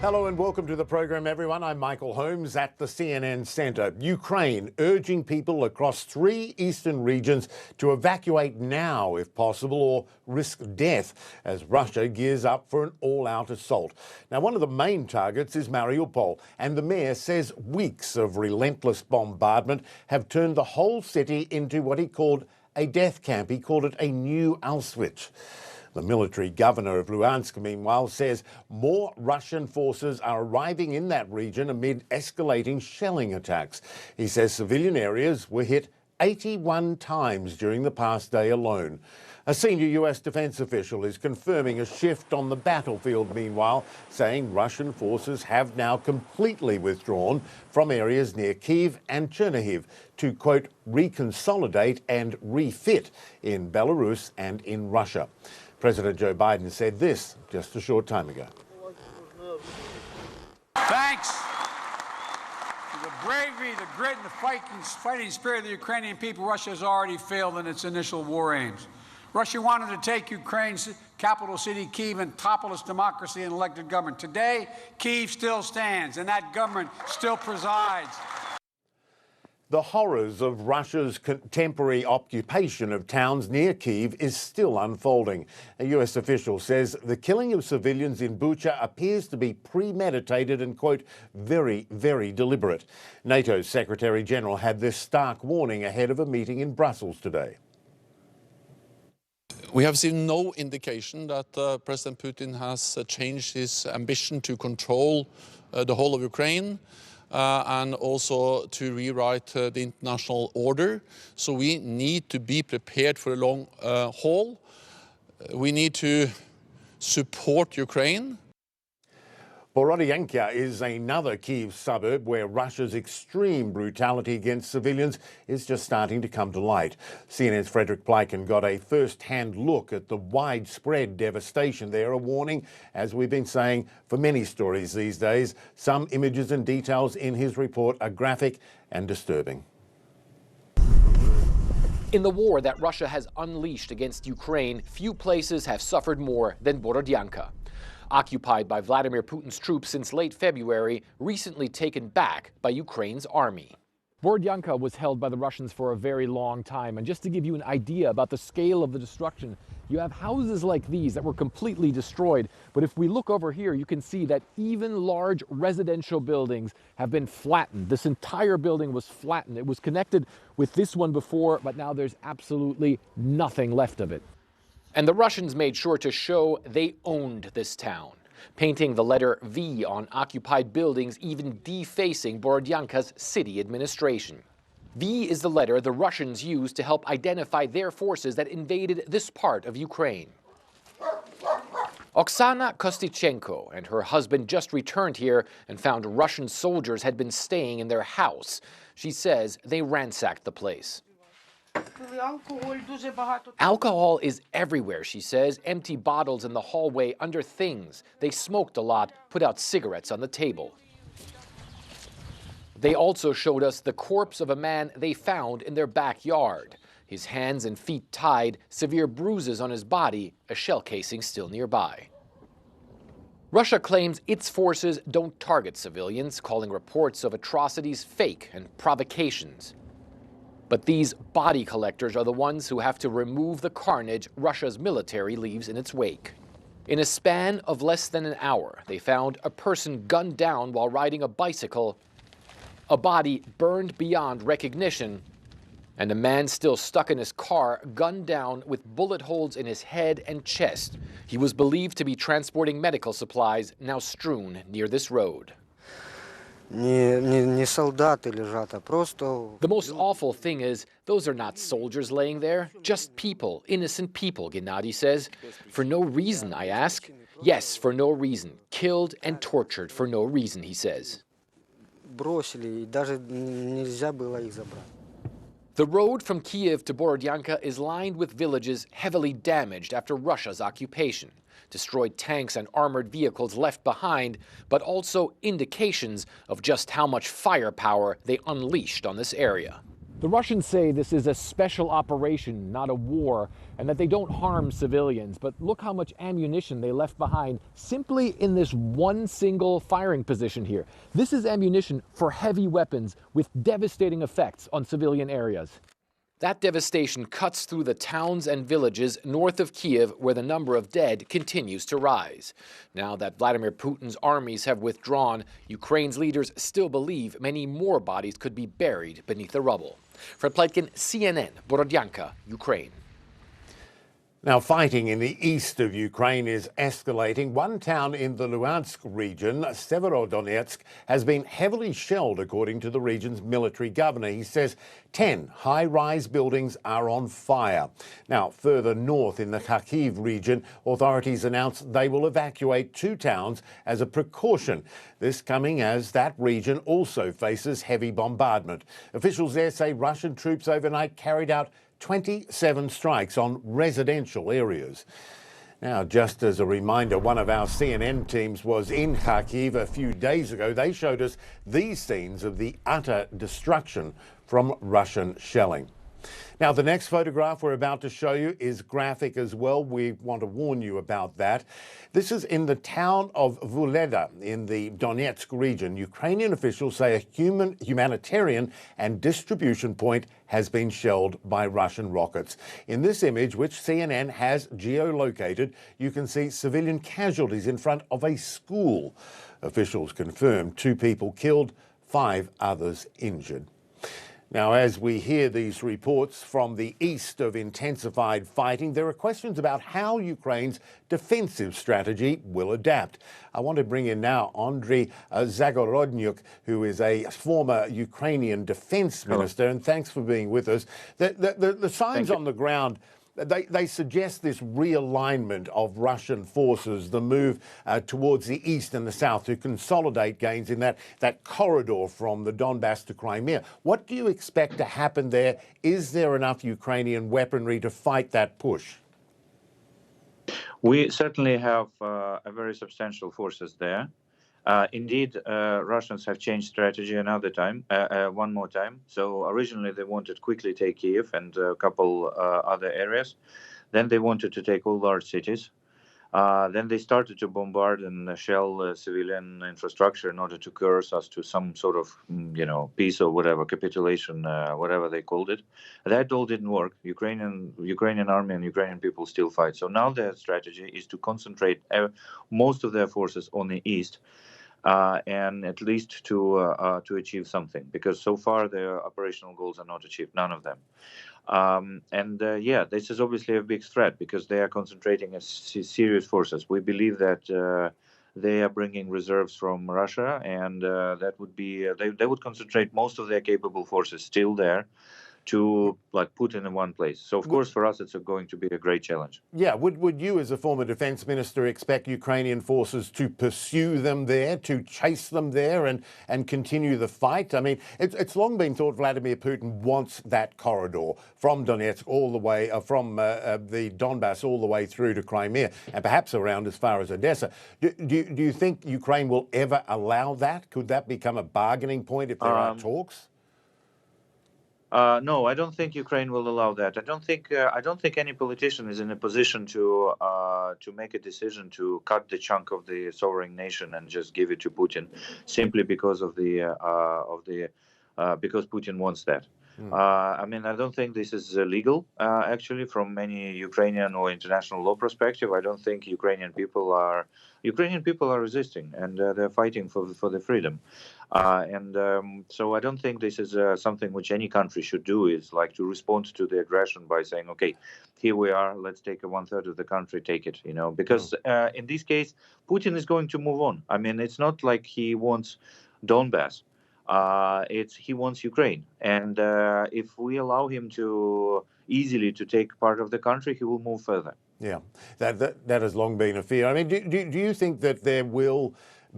Hello and welcome to the program, everyone. I'm Michael Holmes at the CNN Centre. Ukraine urging people across 3 eastern regions to evacuate now, if possible, or risk death as Russia gears up for an all-out assault. Now, one of the main targets is Mariupol, and the mayor says weeks of relentless bombardment have turned the whole city into what he called a death camp. He called it a new Auschwitz. The military governor of Luhansk, meanwhile, says more Russian forces are arriving in that region amid escalating shelling attacks. He says civilian areas were hit 81 times during the past day alone. A senior US defense official is confirming a shift on the battlefield, meanwhile, saying Russian forces have now completely withdrawn from areas near Kyiv and Chernihiv to, quote, reconsolidate and refit in Belarus and in Russia. President Joe Biden said this just a short time ago. Thanks to the bravery, the grit, and the fighting spirit of the Ukrainian people, Russia has already failed in its initial war aims. Russia wanted to take Ukraine's capital city, Kyiv, and topple its democracy and elected government. Today, Kyiv still stands, and that government still presides. The horrors of Russia's contemporary occupation of towns near Kyiv is still unfolding. A US official says the killing of civilians in Bucha appears to be premeditated and, quote, very, very deliberate. NATO's Secretary General had this stark warning ahead of a meeting in Brussels today. We have seen no indication that President Putin has changed his ambition to control the whole of Ukraine. And also to rewrite the international order. So we need to be prepared for a long haul. We need to support Ukraine. Borodyanka is another Kyiv suburb where Russia's extreme brutality against civilians is just starting to come to light. CNN's Frederick Pleiken got a first-hand look at the widespread devastation there, a warning, as we've been saying for many stories these days. Some images and details in his report are graphic and disturbing. In the war that Russia has unleashed against Ukraine, few places have suffered more than Borodyanka. Occupied by Vladimir Putin's troops since late February, recently taken back by Ukraine's army. Borodyanka was held by the Russians for a very long time, and just to give you an idea about the scale of the destruction, you have houses like these that were completely destroyed, but if we look over here, you can see that even large residential buildings have been flattened. This entire building was flattened. It was connected with this one before, but now there's absolutely nothing left of it. And the Russians made sure to show they owned this town, painting the letter V on occupied buildings, even defacing Borodyanka's city administration. V is the letter the Russians used to help identify their forces that invaded this part of Ukraine. Oksana Kostichenko and her husband just returned here and found Russian soldiers had been staying in their house. She says they ransacked the place. Alcohol is everywhere, she says. Empty bottles in the hallway, under things. They smoked a lot, put out cigarettes on the table. They also showed us the corpse of a man they found in their backyard. His hands and feet tied, severe bruises on his body, a shell casing still nearby. Russia claims its forces don't target civilians, calling reports of atrocities fake and provocations. But these body collectors are the ones who have to remove the carnage Russia's military leaves in its wake. In a span of less than an hour, they found a person gunned down while riding a bicycle, a body burned beyond recognition, and a man still stuck in his car, gunned down with bullet holes in his head and chest. He was believed to be transporting medical supplies, now strewn near this road. Не солдаты лежат, а просто... The most awful thing is, those are not soldiers laying there, just people, innocent people, Gennady says. For no reason, I ask. Yes, for no reason. Killed and tortured for no reason, he says. Бросили, и даже нельзя было их забрать. The road from Kyiv to Borodyanka is lined with villages heavily damaged after Russia's occupation. Destroyed tanks and armored vehicles left behind, but also indications of just how much firepower they unleashed on this area. The Russians say this is a special operation, not a war, and that they don't harm civilians. But look how much ammunition they left behind simply in this one single firing position here. This is ammunition for heavy weapons with devastating effects on civilian areas. That devastation cuts through the towns and villages north of Kiev, where the number of dead continues to rise. Now that Vladimir Putin's armies have withdrawn, Ukraine's leaders still believe many more bodies could be buried beneath the rubble. Fred Pleitkin, CNN, Borodyanka, Ukraine. Now, fighting in the east of Ukraine is escalating. One town in the Luhansk region, Severodonetsk, has been heavily shelled, according to the region's military governor. He says 10 high-rise buildings are on fire. Now, further north in the Kharkiv region, authorities announced they will evacuate 2 towns as a precaution. This coming as that region also faces heavy bombardment. Officials there say Russian troops overnight carried out 27 strikes on residential areas. Now, just as a reminder, one of our CNN teams was in Kharkiv a few days ago. They showed us these scenes of the utter destruction from Russian shelling. Now, the next photograph we're about to show you is graphic as well. We want to warn you about that. This is in the town of Vuleda in the Donetsk region. Ukrainian officials say a humanitarian and distribution point has been shelled by Russian rockets. In this image, which CNN has geolocated, you can see civilian casualties in front of a school. Officials confirm 2 people killed, 5 others injured. Now, as we hear these reports from the east of intensified fighting, there are questions about how Ukraine's defensive strategy will adapt. I want to bring in now Andriy Zagorodnyuk, who is a former Ukrainian defense minister, and thanks for being with us. The signs on the ground, they suggest this realignment of Russian forces, the move towards the east and the south to consolidate gains in that corridor from the Donbass to Crimea. What do you expect to happen there? Is there enough Ukrainian weaponry to fight that push? We certainly have a very substantial forces there. Indeed, Russians have changed strategy one more time. So originally they wanted to quickly take Kiev and a couple other areas. Then they wanted to take all large cities. Then they started to bombard and shell civilian infrastructure in order to coerce us to some sort of, peace or whatever, capitulation, whatever they called it. That all didn't work. Ukrainian army and Ukrainian people still fight. So now their strategy is to concentrate most of their forces on the east. And at least to achieve something, because so far their operational goals are not achieved, none of them. This is obviously a big threat because they are concentrating serious forces. We believe that they are bringing reserves from Russia, and that would be they would concentrate most of their capable forces still there to put in one place. So of course for us it's going to be a great challenge. Yeah, would you as a former defense minister expect Ukrainian forces to pursue them there, to chase them there and continue the fight? I mean, it's long been thought Vladimir Putin wants that corridor from Donetsk all the way, from the Donbass all the way through to Crimea and perhaps around as far as Odessa. Do you think Ukraine will ever allow that? Could that become a bargaining point if there are talks? No, I don't think Ukraine will allow that. I don't think any politician is in a position to make a decision to cut the chunk of the sovereign nation and just give it to Putin simply because because Putin wants that. I don't think this is legal, actually, from any Ukrainian or international law perspective. I don't think Ukrainian people are resisting, and they're fighting for the freedom. So I don't think this is something which any country should do, is to respond to the aggression by saying, okay, here we are, let's take 1/3 of the country, take it, because in this case, Putin is going to move on. I mean, it's not like he wants Donbass. He wants Ukraine, and if we allow him to easily to take part of the country, he will move further. Yeah, that has long been a fear. I mean, do you think that there will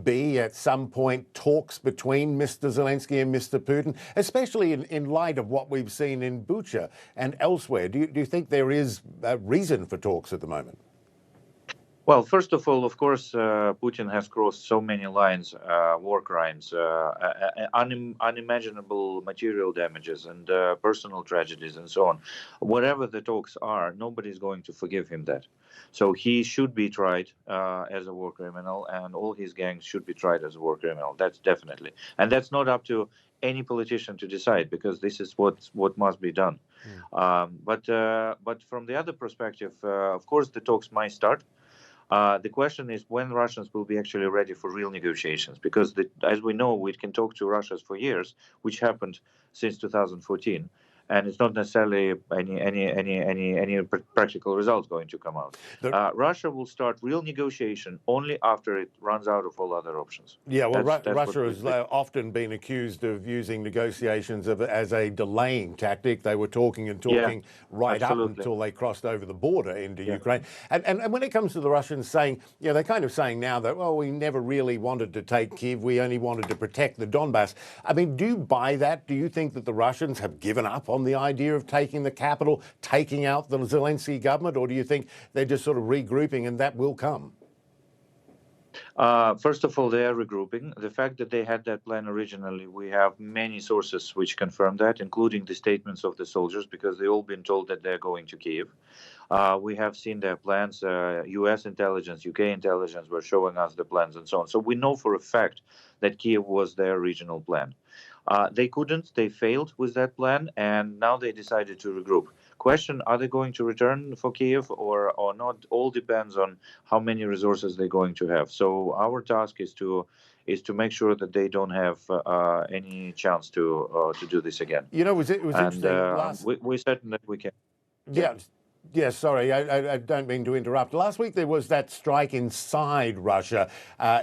be at some point talks between Mr. Zelensky and Mr. Putin, especially in light of what we've seen in Bucha and elsewhere? Do you think there is a reason for talks at the moment? Well, first of all, of course, Putin has crossed so many lines, war crimes, unimaginable material damages, and personal tragedies, and so on. Whatever the talks are, nobody's going to forgive him that. So he should be tried as a war criminal, and all his gangs should be tried as a war criminal. That's definitely. And that's not up to any politician to decide, because this is what must be done. But from the other perspective, of course, the talks might start. The question is when Russians will be actually ready for real negotiations, because as we know, we can talk to Russia for years, which happened since 2014, and it's not necessarily any practical results going to come out. Russia will start real negotiation only after it runs out of all other options. Yeah, well, Russia has often been accused of using negotiations as a delaying tactic. They were talking and talking right absolutely. up until they crossed over the border into Ukraine. And when it comes to the Russians saying, they're kind of saying now that, well, we never really wanted to take Kyiv, we only wanted to protect the Donbass. I mean, do you buy that? Do you think that the Russians have given up on the idea of taking the capital, taking out the Zelensky government, or do you think they're just sort of regrouping and that will come? First of all, they are regrouping. The fact that they had that plan originally, we have many sources which confirm that, including the statements of the soldiers, because they've all been told that they're going to Kyiv. We have seen their plans. U.S. intelligence, UK intelligence were showing us the plans and so on. So we know for a fact that Kyiv was their regional plan. They couldn't, they failed with that plan, and now they decided to regroup. Question, are they going to return for Kyiv or not? All depends on how many resources they're going to have. So our task is to make sure that they don't have any chance to do this again. It was interesting. We're certain that we can. Yeah, sorry, I don't mean to interrupt. Last week there was that strike inside Russia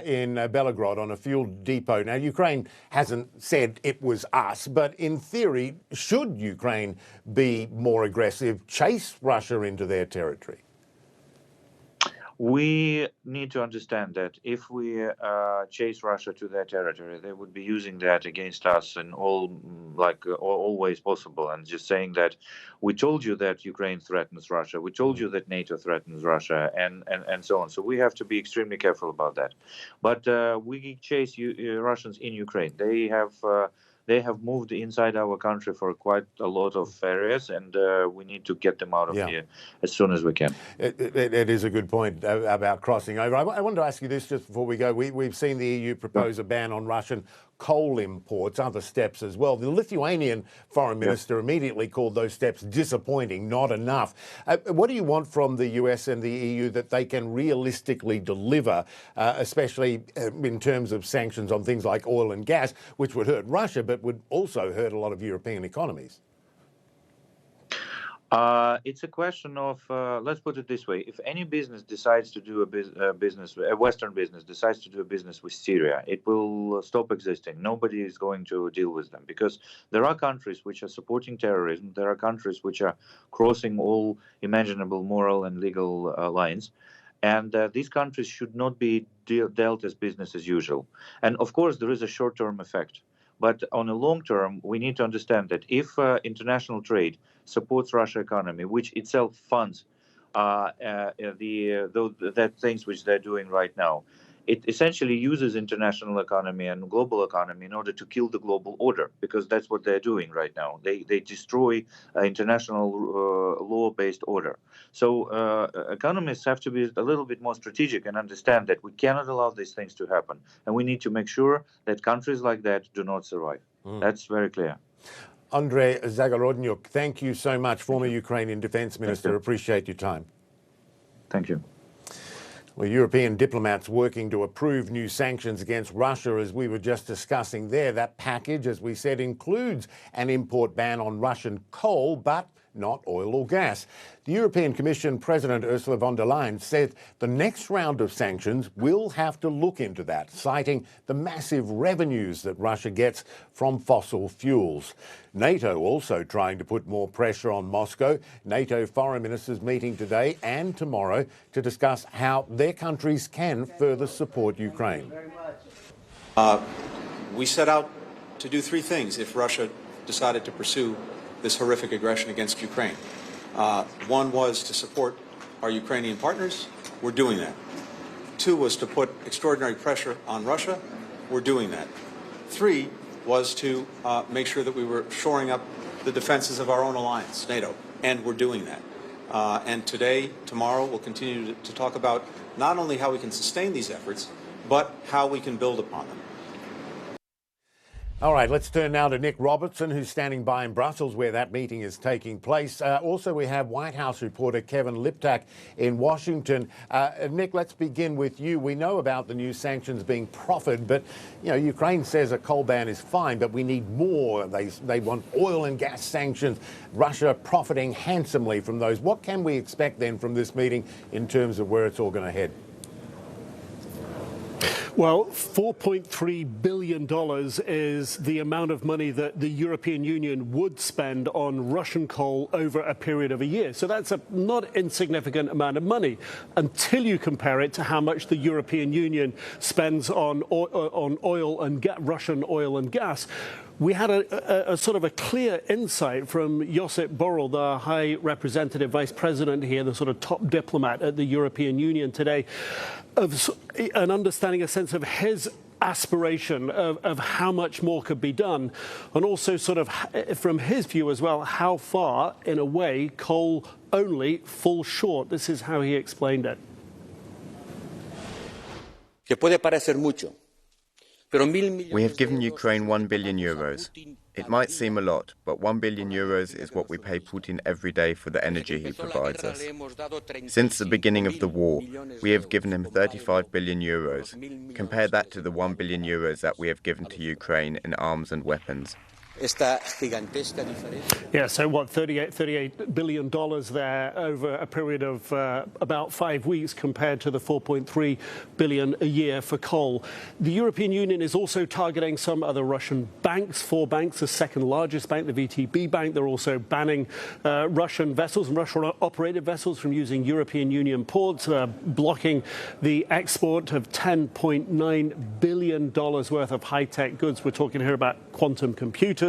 in Belgorod on a fuel depot. Now, Ukraine hasn't said it was us, but in theory, should Ukraine be more aggressive, chase Russia into their territory? We need to understand that if we chase Russia to their territory, they would be using that against us in all ways possible, and just saying that we told you that Ukraine threatens Russia, we told you that NATO threatens Russia, and so on. So we have to be extremely careful about that. But we chase Russians in Ukraine. They have moved inside our country for quite a lot of areas, and we need to get them out of here as soon as we can. It is a good point about crossing over. I wanted to ask you this just before we go. We've seen the EU propose a ban on Russian coal imports, other steps as well. The Lithuanian foreign minister immediately called those steps disappointing, not enough. What do you want from the US and the EU that they can realistically deliver, especially in terms of sanctions on things like oil and gas, which would hurt Russia, but would also hurt a lot of European economies? It's a question of, let's put it this way, if any business decides to do a Western business decides to do a business with Syria, it will stop existing. Nobody is going to deal with them, because there are countries which are supporting terrorism. There are countries which are crossing all imaginable moral and legal lines. And these countries should not be dealt as business as usual. And of course, there is a short-term effect. But on a long term, we need to understand that if international trade supports Russian economy, which itself funds that things which they're doing right now, it essentially uses international economy and global economy in order to kill the global order, because that's what they're doing right now. They destroy international law-based order. So economists have to be a little bit more strategic and understand that we cannot allow these things to happen. And we need to make sure that countries like that do not survive. That's very clear. Andrei Zagorodnyuk, thank you so much, former Ukrainian defense minister. Appreciate your time. Thank you. Well, European diplomats working to approve new sanctions against Russia, as we were just discussing there. That package, as we said, includes an import ban on Russian coal, but not oil or gas. The European Commission President Ursula von der Leyen said the next round of sanctions will have to look into that, citing the massive revenues that Russia gets from fossil fuels. NATO also trying to put more pressure on Moscow. NATO foreign ministers meeting today and tomorrow to discuss how their countries can further support Ukraine. We set out to do three things if Russia decided to pursue this horrific aggression against Ukraine. One was to support our Ukrainian partners. We're doing that. 2 was to put extraordinary pressure on Russia. We're doing that. 3 was to make sure that we were shoring up the defenses of our own alliance, NATO, and we're doing that. And today, tomorrow, we'll continue to talk about not only how we can sustain these efforts, but how we can build upon them. All right, let's turn now to Nick Robertson, who's standing by in Brussels, where that meeting is taking place. Also, we have White House reporter Kevin Liptak in Washington. Nick, let's begin with you. We know about the new sanctions being proffered, but, you know, Ukraine says a coal ban is fine, but we need more. They want oil and gas sanctions, Russia profiting handsomely from those. What can we expect then from this meeting in terms of where it's all going to head? Well, $4.3 billion is the amount of money that the European Union would spend on Russian coal over a period of a year. So that's a not insignificant amount of money until you compare it to how much the European Union spends on oil and Russian oil and gas. We had a sort of a clear insight from Josep Borrell, the High Representative Vice President here, the sort of top diplomat at the European Union today, of an understanding, a sense of his aspiration of how much more could be done, and also sort of from his view as well, how far, in a way, coal only falls short. This is how he explained it. Que puede parecer mucho. We have given Ukraine 1 billion euros. It might seem a lot, but 1 billion euros is what we pay Putin every day for the energy he provides us. Since the beginning of the war, we have given him 35 billion euros. Compare that to the 1 billion euros that we have given to Ukraine in arms and weapons. Yeah, so what, $38 billion there over a period of about 5 weeks compared to the $4.3 billion a year for coal. The European Union is also targeting some other Russian banks, 4 banks, the second largest bank, the VTB bank. They're also banning Russian vessels and Russian-operated vessels from using European Union ports, blocking the export of $10.9 billion worth of high-tech goods. We're talking here about quantum computers,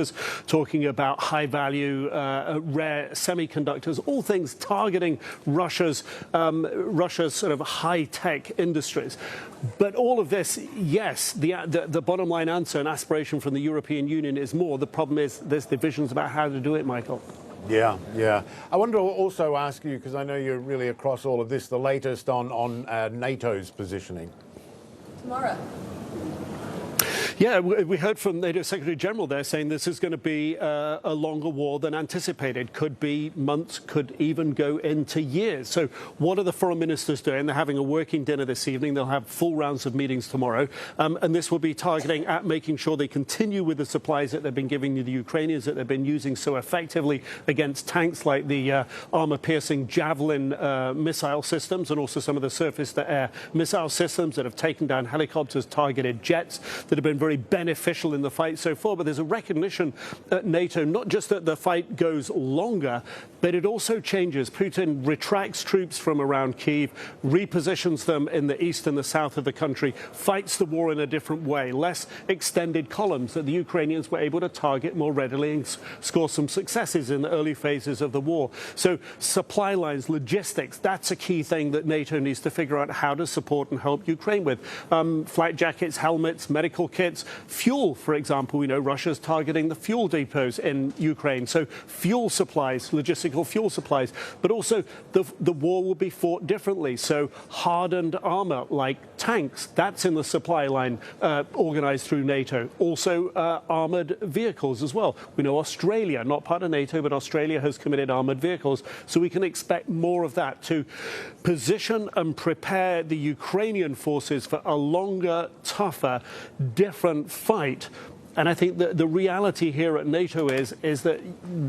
talking about high-value rare semiconductors, all things targeting Russia's sort of high-tech industries. But all of this, yes, the bottom line answer and aspiration from the European Union is more. The problem is there's divisions about how to do it, Michael. Yeah, yeah. I wanted to also ask you, because I know you're really across all of this, the latest on NATO's positioning. Tomorrow. Yeah, we heard from NATO Secretary General there saying this is going to be a longer war than anticipated. Could be months, could even go into years. So what are the foreign ministers doing? They're having a working dinner this evening. They'll have full rounds of meetings tomorrow. And this will be targeting at making sure they continue with the supplies that they've been giving to the Ukrainians, that they've been using so effectively against tanks like the armor-piercing Javelin missile systems, and also some of the surface-to-air missile systems that have taken down helicopters, targeted jets, that have been very beneficial in the fight so far. But there's a recognition at NATO, not just that the fight goes longer, but it also changes. Putin retracts troops from around Kyiv, repositions them in the east and the south of the country, fights the war in a different way, less extended columns that the Ukrainians were able to target more readily and score some successes in the early phases of the war. So supply lines, logistics, that's a key thing that NATO needs to figure out how to support and help Ukraine with. Flight jackets, helmets, medical kits, fuel, for example. We know Russia's targeting the fuel depots in Ukraine. So fuel supplies, logistical fuel supplies, but also the war will be fought differently. So hardened armor like tanks, that's in the supply line organized through NATO. Also armored vehicles as well. We know Australia, not part of NATO, but Australia has committed armored vehicles. So we can expect more of that to position and prepare the Ukrainian forces for a longer, tougher, different fight. And I think that the reality here at NATO is that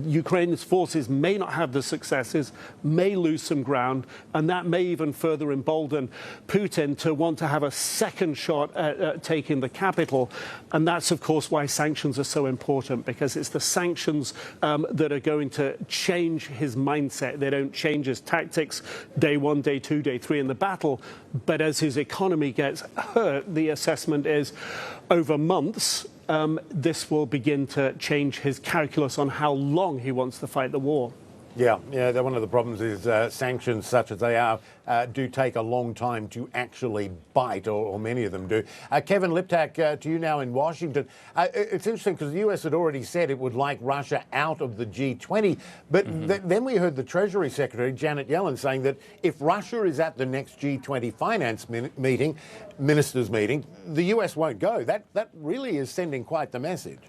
Ukraine's forces may not have the successes, may lose some ground, and that may even further embolden Putin to want to have a second shot at taking the capital. And that's, of course, why sanctions are so important, because it's the sanctions that are going to change his mindset. They don't change his tactics day 1, day 2, day 3 in the battle. But as his economy gets hurt, the assessment is over months, this will begin to change his calculus on how long he wants to fight the war. Yeah, one of the problems is sanctions such as they are do take a long time to actually bite, or many of them do. Kevin Liptak, to you now in Washington. It's interesting because the US had already said it would like Russia out of the G20, but then we heard the Treasury Secretary, Janet Yellen, saying that if Russia is at the next G20 finance ministers meeting, the US won't go. That really is sending quite the message.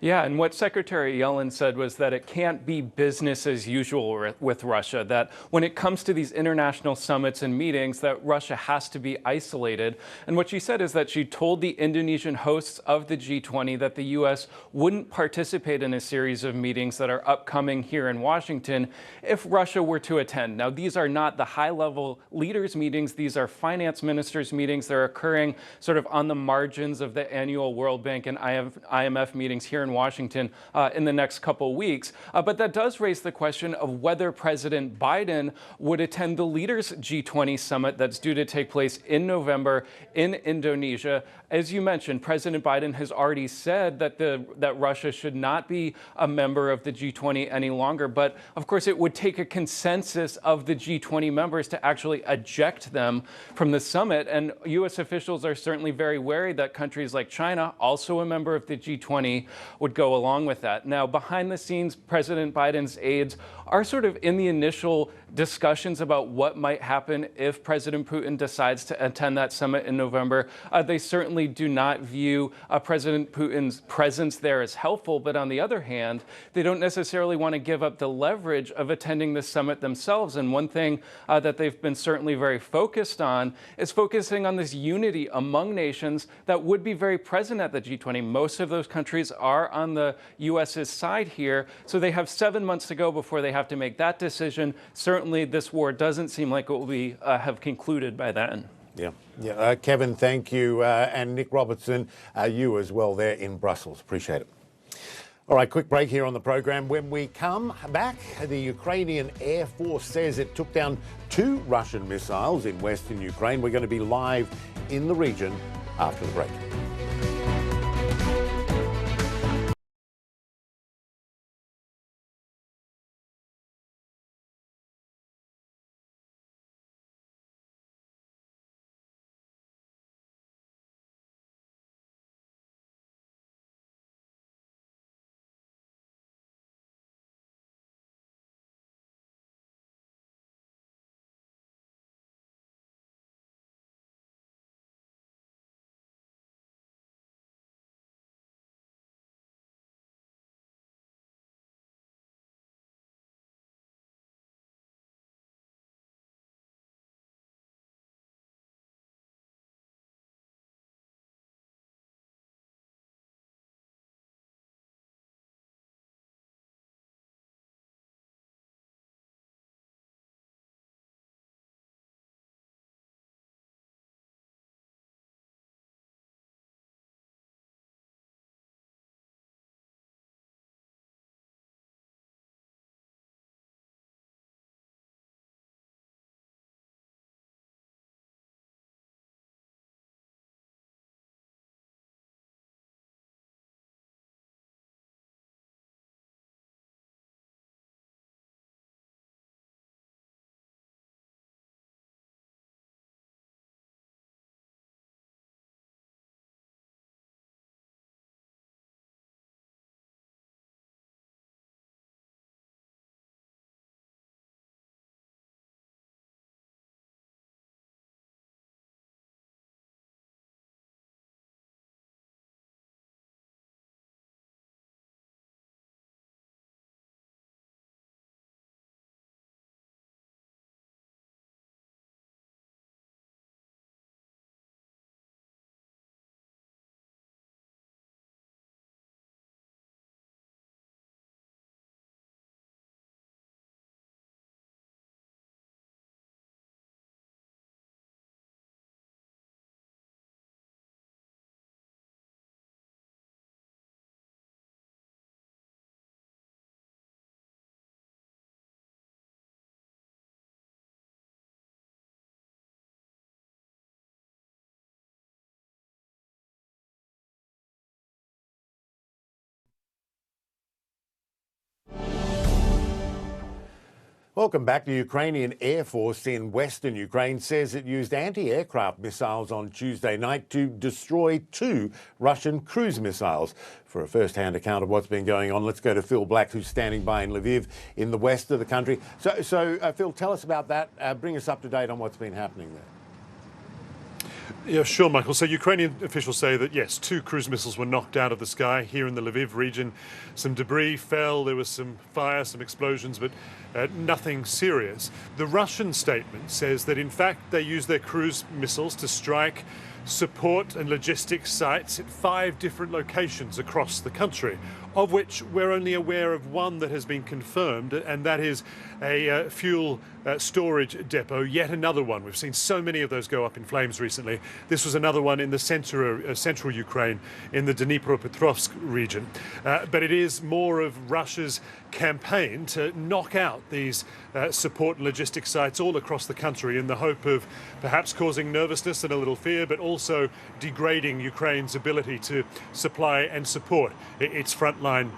Yeah, and what Secretary Yellen said was that it can't be business as usual with Russia, that when it comes to these international summits and meetings, that Russia has to be isolated. And what she said is that she told the Indonesian hosts of the G20 that the U.S. wouldn't participate in a series of meetings that are upcoming here in Washington if Russia were to attend. Now, these are not the high-level leaders' meetings. These are finance ministers' meetings. They're occurring sort of on the margins of the annual World Bank and IMF meetings here in Washington in the next couple weeks. But that does raise the question of whether President Biden would attend the Leaders G20 summit that's due to take place in November in Indonesia. As you mentioned, President Biden has already said that Russia should not be a member of the G20 any longer. But of course, it would take a consensus of the G20 members to actually eject them from the summit. And U.S. officials are certainly very wary that countries like China, also a member of the G20, would go along with that. Now, behind the scenes, President Biden's aides are sort of in the initial discussions about what might happen if President Putin decides to attend that summit in November. They certainly do not view President Putin's presence there as helpful, but on the other hand, they don't necessarily want to give up the leverage of attending the summit themselves. And one thing that they've been certainly very focused on is focusing on this unity among nations that would be very present at the G20. Most of those countries are on the U.S.'s side here, so they have 7 months to go before they have to make that decision. Certainly, this war doesn't seem like it will be have concluded by then. Yeah. Kevin, thank you. And Nick Robertson, you as well there in Brussels. Appreciate it. All right, quick break here on the program. When we come back, the Ukrainian Air Force says it took down 2 Russian missiles in western Ukraine. We're going to be live in the region after the break. Welcome back. The Ukrainian Air Force in western Ukraine says it used anti-aircraft missiles on Tuesday night to destroy 2 Russian cruise missiles. For a first-hand account of what's been going on, let's go to Phil Black, who's standing by in Lviv in the west of the country. So Phil, tell us about that. Bring us up to date on what's been happening there. Yeah, sure, Michael. So Ukrainian officials say that, yes, 2 cruise missiles were knocked out of the sky here in the Lviv region. Some debris fell, there was some fire, some explosions, but nothing serious. The Russian statement says that, in fact, they used their cruise missiles to strike support and logistics sites at 5 different locations across the country, of which we're only aware of one that has been confirmed, and that is a fuel storage depot, yet another one. We've seen so many of those go up in flames recently. This was another one in the central Ukraine, in the Dnipropetrovsk region. But it is more of Russia's campaign to knock out these support and logistics sites all across the country in the hope of perhaps causing nervousness and a little fear, but also degrading Ukraine's ability to supply and support its frontline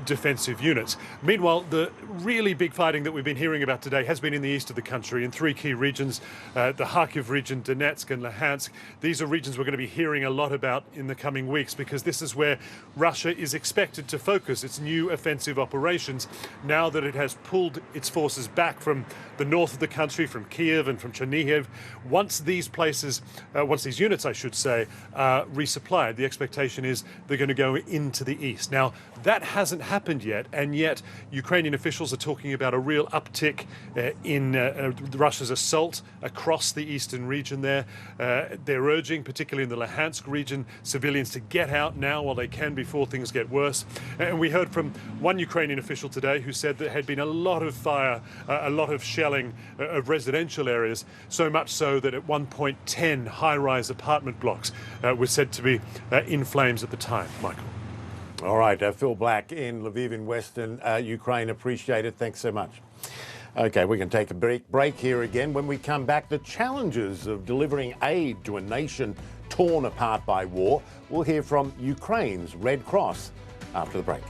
defensive units. Meanwhile, the really big fighting that we've been hearing about today has been in the east of the country in 3 key regions, the Kharkiv region, Donetsk and Luhansk. These are regions we're going to be hearing a lot about in the coming weeks, because this is where Russia is expected to focus its new offensive operations now that it has pulled its forces back from the north of the country, from Kiev and from Chernihiv. Once these units, I should say, are resupplied, the expectation is they're going to go into the east. Now, that hasn't happened yet, and yet Ukrainian officials are talking about a real uptick in Russia's assault across the eastern region there. They're urging, particularly in the Luhansk region, civilians to get out now while they can before things get worse. And we heard from one Ukrainian official today who said there had been a lot of fire, a lot of shelling of residential areas, so much so that at one point 10 high-rise apartment blocks were said to be in flames at the time. Michael. All right, Phil Black in Lviv in western Ukraine. Appreciate it. Thanks so much. Okay, we can take a break here again. When we come back, the challenges of delivering aid to a nation torn apart by war. We'll hear from Ukraine's Red Cross after the break.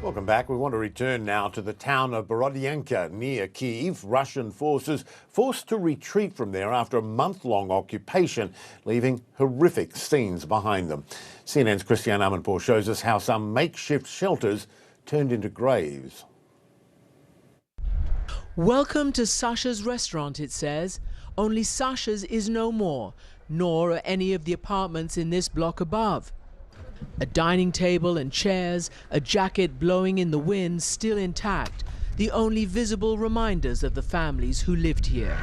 Welcome back. We want to return now to the town of Borodyanka near Kyiv. Russian forces forced to retreat from there after a month-long occupation, leaving horrific scenes behind them. CNN's Christiane Amanpour shows us how some makeshift shelters turned into graves. Welcome to Sasha's restaurant, it says. Only Sasha's is no more, nor are any of the apartments in this block above. A dining table and chairs, a jacket blowing in the wind still intact, the only visible reminders of the families who lived here.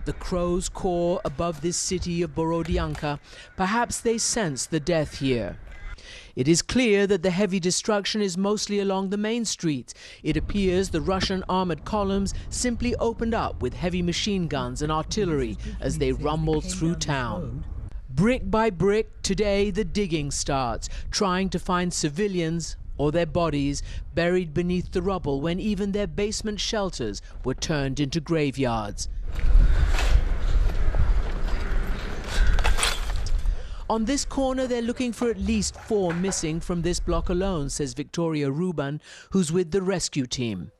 The crows caw above this city of Borodyanka. Perhaps they sense the death here. It is clear that the heavy destruction is mostly along the main streets. It appears the Russian armored columns simply opened up with heavy machine guns and artillery as they rumbled through town. Brick by brick, today the digging starts, trying to find civilians or their bodies buried beneath the rubble when even their basement shelters were turned into graveyards. On this corner, they're looking for at least 4 missing from this block alone, says Victoria Ruban, who's with the rescue team.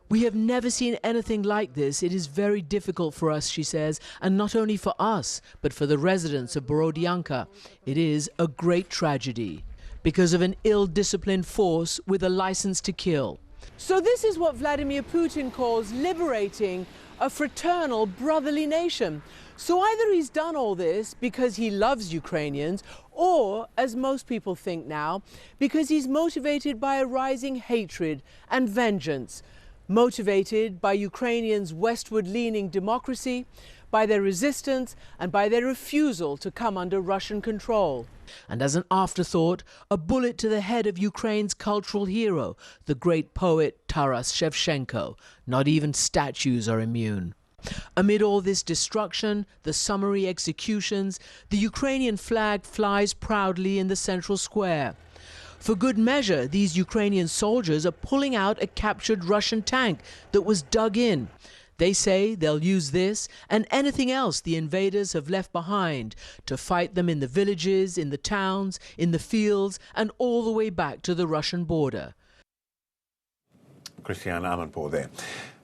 We have never seen anything like this. It is very difficult for us, she says, and not only for us, but for the residents of Borodyanka. It is a great tragedy because of an ill-disciplined force with a license to kill. So this is what Vladimir Putin calls liberating a fraternal, brotherly nation. So either he's done all this because he loves Ukrainians, or, as most people think now, because he's motivated by a rising hatred and vengeance, motivated by Ukrainians' westward-leaning democracy, by their resistance and by their refusal to come under Russian control. And as an afterthought, a bullet to the head of Ukraine's cultural hero, the great poet Taras Shevchenko. Not even statues are immune. Amid all this destruction, the summary executions, the Ukrainian flag flies proudly in the central square. For good measure, these Ukrainian soldiers are pulling out a captured Russian tank that was dug in. They say they'll use this and anything else the invaders have left behind to fight them in the villages, in the towns, in the fields, and all the way back to the Russian border. Christiane Amanpour there.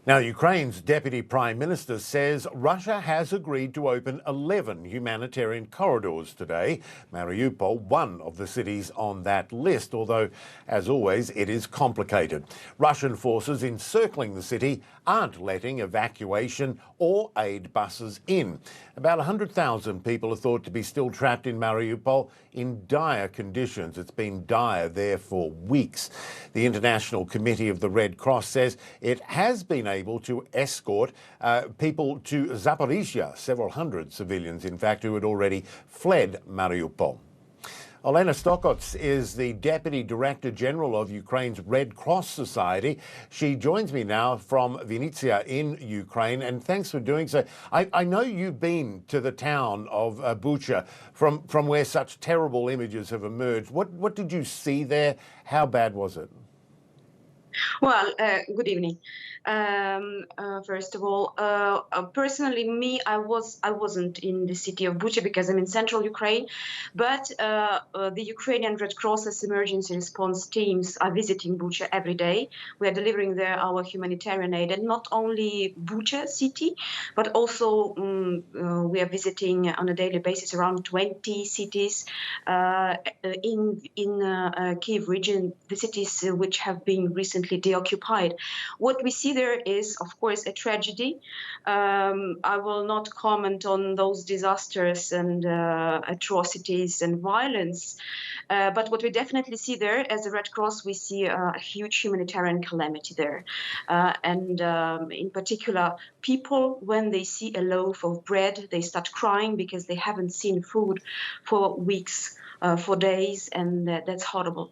Now, Ukraine's Deputy Prime Minister says Russia has agreed to open 11 humanitarian corridors today. Mariupol, one of the cities on that list, although, as always, it is complicated. Russian forces encircling the city aren't letting evacuation or aid buses in. About 100,000 people are thought to be still trapped in Mariupol in dire conditions. It's been dire there for weeks. The International Committee of the Red Cross says it has been able to escort people to Zaporizhia, several hundred civilians, in fact, who had already fled Mariupol. Olena Stokots is the Deputy Director General of Ukraine's Red Cross Society. She joins me now from Vinnytsia in Ukraine, and thanks for doing so. I know you've been to the town of Bucha, from where such terrible images have emerged. What did you see there? How bad was it? Well, good evening. First of all, personally, I wasn't in the city of Bucha because I'm in central Ukraine, but the Ukrainian Red Cross's emergency response teams are visiting Bucha every day. We are delivering there our humanitarian aid, and not only Bucha city, but also we are visiting on a daily basis around 20 cities in Kyiv region, the cities which have been recently deoccupied. What we see there is, of course, a tragedy. I will not comment on those disasters and atrocities and violence, but what we definitely see there, as the Red Cross, we see a huge humanitarian calamity there. And in particular, people, when they see a loaf of bread, they start crying because they haven't seen food for weeks, for days, and that's horrible.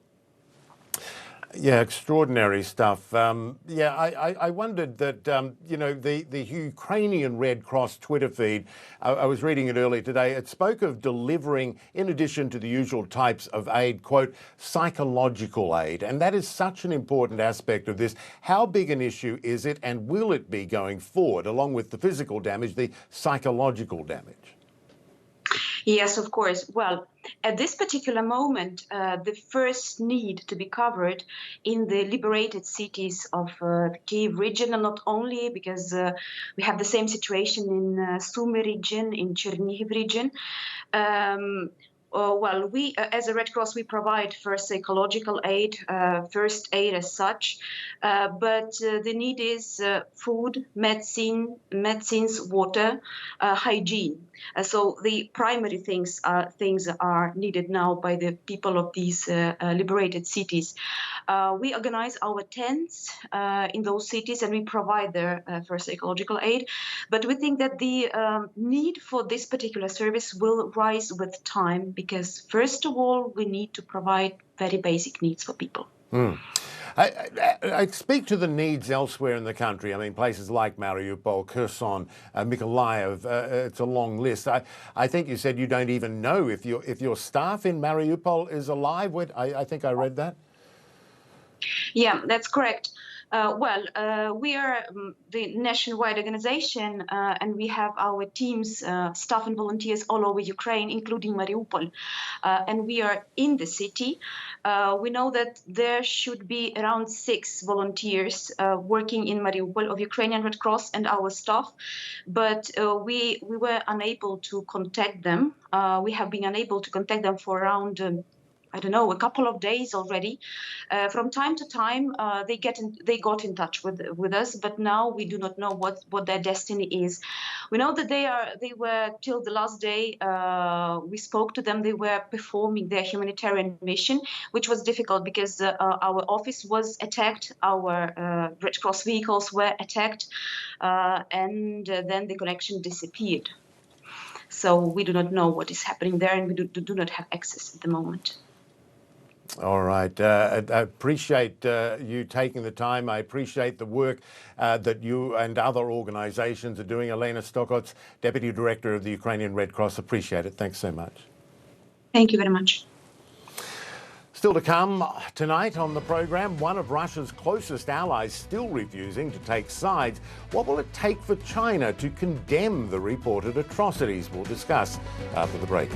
Yeah, extraordinary stuff. I wondered that, you know, the Ukrainian Red Cross Twitter feed, I was reading it earlier today, it spoke of delivering, in addition to the usual types of aid, quote, psychological aid. And that is such an important aspect of this. How big an issue is it, and will it be going forward, along with the physical damage, the psychological damage? Yes, of course. Well, at this particular moment, the first need to be covered in the liberated cities of the Kiev region, and not only because we have the same situation in Sumy region, in Chernihiv region. Well, we, as a Red Cross, we provide first psychological aid, first aid as such, but the need is food, medicines, water, hygiene. So the primary things are needed now by the people of these liberated cities. We organize our tents in those cities and we provide their first psychological aid, but we think that the need for this particular service will rise with time, because first of all, we need to provide very basic needs for people. I speak to the needs elsewhere in the country. I mean, places like Mariupol, Kherson, Mykolaiv, it's a long list. I think you said you don't even know if your staff in Mariupol is alive. I think I read that. Yeah, that's correct. We are the nationwide organization, and we have our teams, staff and volunteers all over Ukraine, including Mariupol, and we are in the city. We know that there should be around 6 volunteers working in Mariupol of Ukrainian Red Cross and our staff, but we were unable to contact them. We have been unable to contact them for around I don't know, a couple of days already. From time to time, they got in touch with us, but now we do not know what their destiny is. We know that they were till the last day. We spoke to them. They were performing their humanitarian mission, which was difficult because our office was attacked, our Red Cross vehicles were attacked, and then the connection disappeared. So we do not know what is happening there, and we do not have access at the moment. All right. I appreciate you taking the time. I appreciate the work that you and other organizations are doing. Elena Stokots, Deputy Director of the Ukrainian Red Cross. Appreciate it. Thanks so much. Thank you very much. Still to come tonight on the program, one of Russia's closest allies still refusing to take sides. What will it take for China to condemn the reported atrocities? We'll discuss after the break.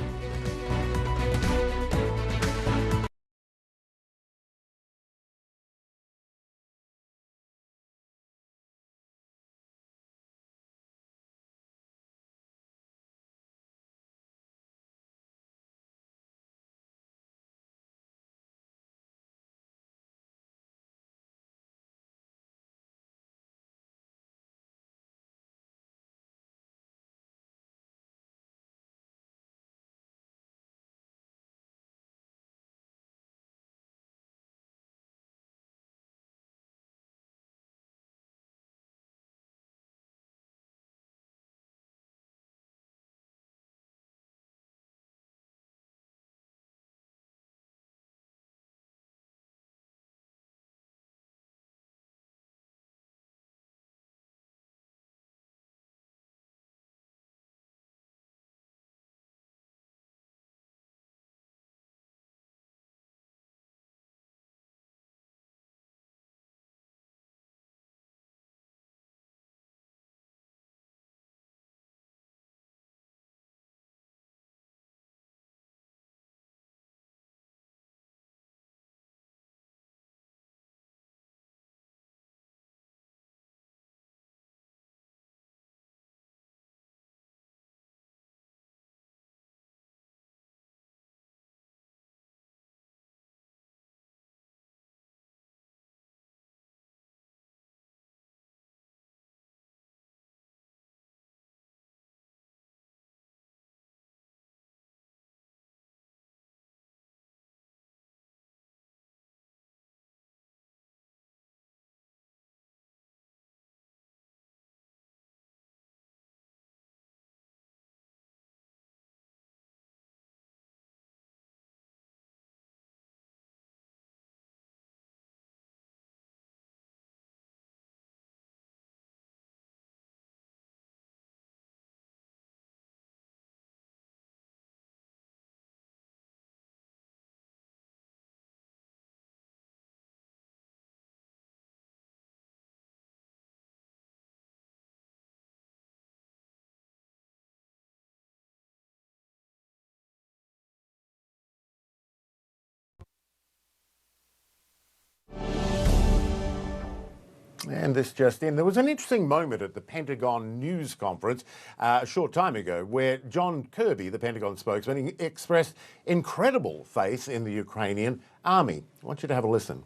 And this just in, there was an interesting moment at the Pentagon news conference a short time ago where John Kirby, the Pentagon spokesman, expressed incredible faith in the Ukrainian army. I want you to have a listen.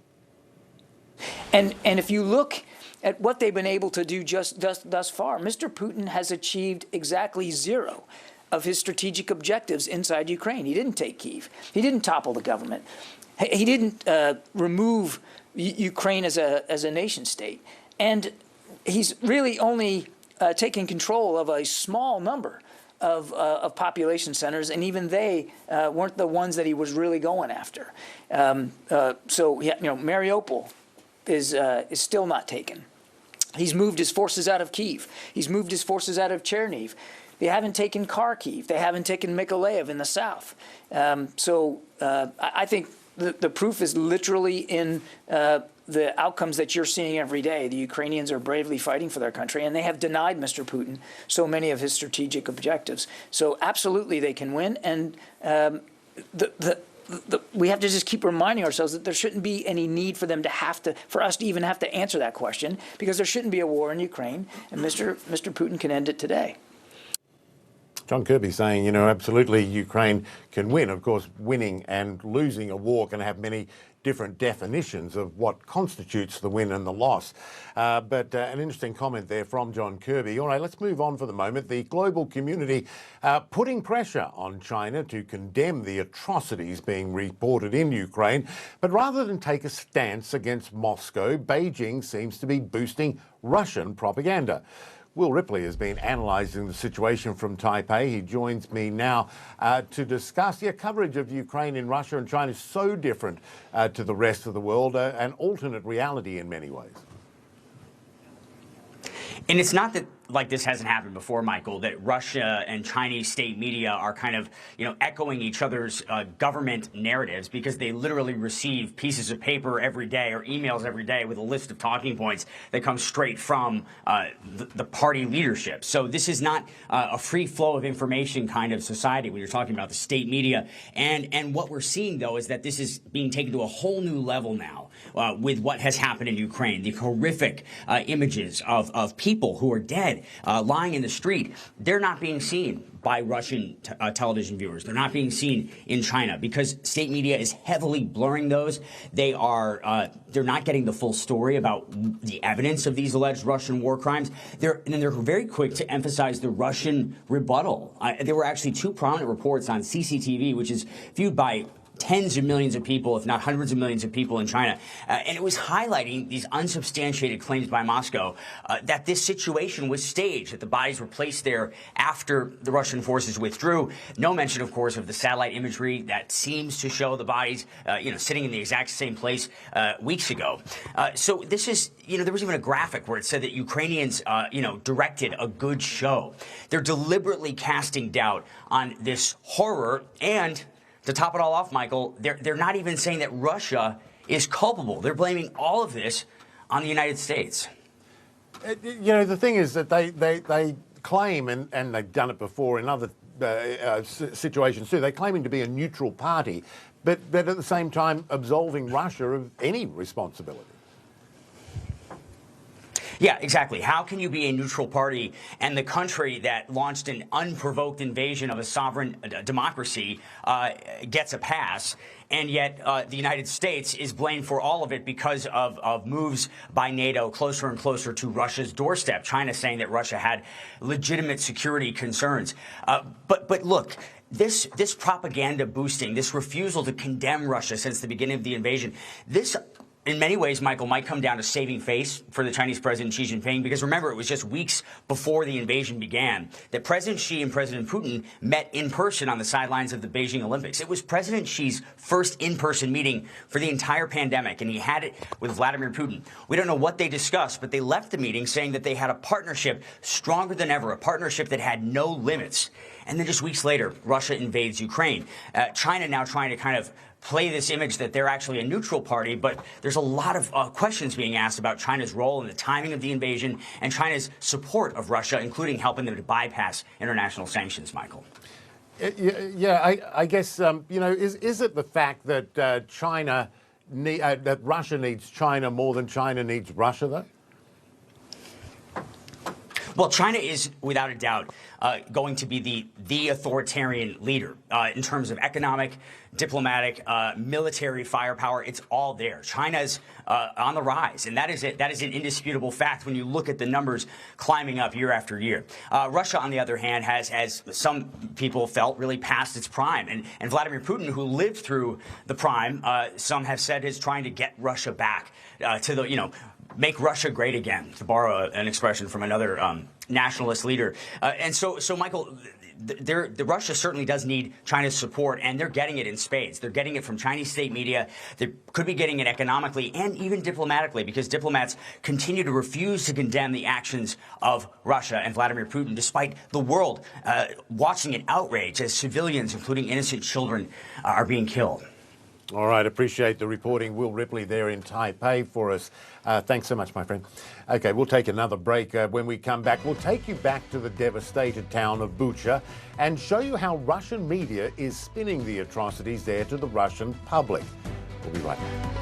And if you look at what they've been able to do just thus far, Mr. Putin has achieved exactly zero of his strategic objectives inside Ukraine. He didn't take Kyiv. He didn't topple the government. He didn't remove Ukraine as a nation state. And he's really only taken control of a small number of population centers, and even they weren't the ones that he was really going after. So, yeah, Mariupol is still not taken. He's moved his forces out of Kyiv. He's moved his forces out of Chernihiv. They haven't taken Kharkiv. They haven't taken Mykolaiv in the south. So I think the proof is literally in the outcomes that you're seeing every day. The Ukrainians are bravely fighting for their country, and they have denied Mr. Putin so many of his strategic objectives. So absolutely they can win, and we have to just keep reminding ourselves that there shouldn't be any need for them to for us to even have to answer that question, because there shouldn't be a war in Ukraine, and Mr. Putin can end it today. John Kirby saying, absolutely Ukraine can win. Of course, winning and losing a war can have many different definitions of what constitutes the win and the loss. But an interesting comment there from John Kirby. All right, let's move on for the moment. The global community putting pressure on China to condemn the atrocities being reported in Ukraine. But rather than take a stance against Moscow, Beijing seems to be boosting Russian propaganda. Will Ripley has been analysing the situation from Taipei. He joins me now to discuss coverage of Ukraine in Russia and China is so different to the rest of the world, an alternate reality in many ways. And it's not that like this hasn't happened before, Michael, that Russia and Chinese state media are kind of, echoing each other's government narratives, because they literally receive pieces of paper every day or emails every day with a list of talking points that come straight from the party leadership. So this is not a free flow of information kind of society when you're talking about the state media. And what we're seeing, though, is that this is being taken to a whole new level now with what has happened in Ukraine, the horrific images of people who are dead, lying in the street. They're not being seen by Russian television viewers. They're not being seen in China because state media is heavily blurring those. They're not getting the full story about the evidence of these alleged Russian war crimes. They're very quick to emphasize the Russian rebuttal. There were actually two prominent reports on CCTV, which is viewed by tens of millions of people, if not hundreds of millions of people in China. And it was highlighting these unsubstantiated claims by Moscow that this situation was staged, that the bodies were placed there after the Russian forces withdrew. No mention, of course, of the satellite imagery that seems to show the bodies, sitting in the exact same place weeks ago. So this is, there was even a graphic where it said that Ukrainians, directed a good show. They're deliberately casting doubt on this horror. And to top it all off, Michael, they're not even saying that Russia is culpable. They're blaming all of this on the United States. The thing is that they claim, and they've done it before in other situations too, they're claiming to be a neutral party, but at the same time absolving Russia of any responsibility. Yeah, exactly. How can you be a neutral party and the country that launched an unprovoked invasion of a sovereign democracy gets a pass, and yet the United States is blamed for all of it because of moves by NATO closer and closer to Russia's doorstep, China saying that Russia had legitimate security concerns. But look, this propaganda boosting, this refusal to condemn Russia since the beginning of the invasion, this in many ways, Michael, might come down to saving face for the Chinese President Xi Jinping, because remember, it was just weeks before the invasion began that President Xi and President Putin met in person on the sidelines of the Beijing Olympics. It was President Xi's first in-person meeting for the entire pandemic, and he had it with Vladimir Putin. We don't know what they discussed, but they left the meeting saying that they had a partnership stronger than ever, a partnership that had no limits. And then just weeks later, Russia invades Ukraine. China now trying to kind of play this image that they're actually a neutral party, but there's a lot of questions being asked about China's role in the timing of the invasion and China's support of Russia, including helping them to bypass international sanctions, Michael. I guess, is it the fact that that Russia needs China more than China needs Russia, though? Well, China is, without a doubt, going to be the authoritarian leader in terms of economic, diplomatic, military firepower. It's all there. China's on the rise, and that is it. That is an indisputable fact when you look at the numbers climbing up year after year. Russia, on the other hand, has, as some people felt, really passed its prime. And Vladimir Putin, who lived through the prime, some have said is trying to get Russia back to the, make Russia great again, to borrow an expression from another nationalist leader. And so, Michael, the Russia certainly does need China's support, and they're getting it in spades. They're getting it from Chinese state media. They could be getting it economically and even diplomatically, because diplomats continue to refuse to condemn the actions of Russia and Vladimir Putin, despite the world watching it outrage as civilians, including innocent children, are being killed. All right, appreciate the reporting. Will Ripley there in Taipei for us. Thanks so much, my friend. OK, we'll take another break. When we come back, we'll take you back to the devastated town of Bucha and show you how Russian media is spinning the atrocities there to the Russian public. We'll be right back.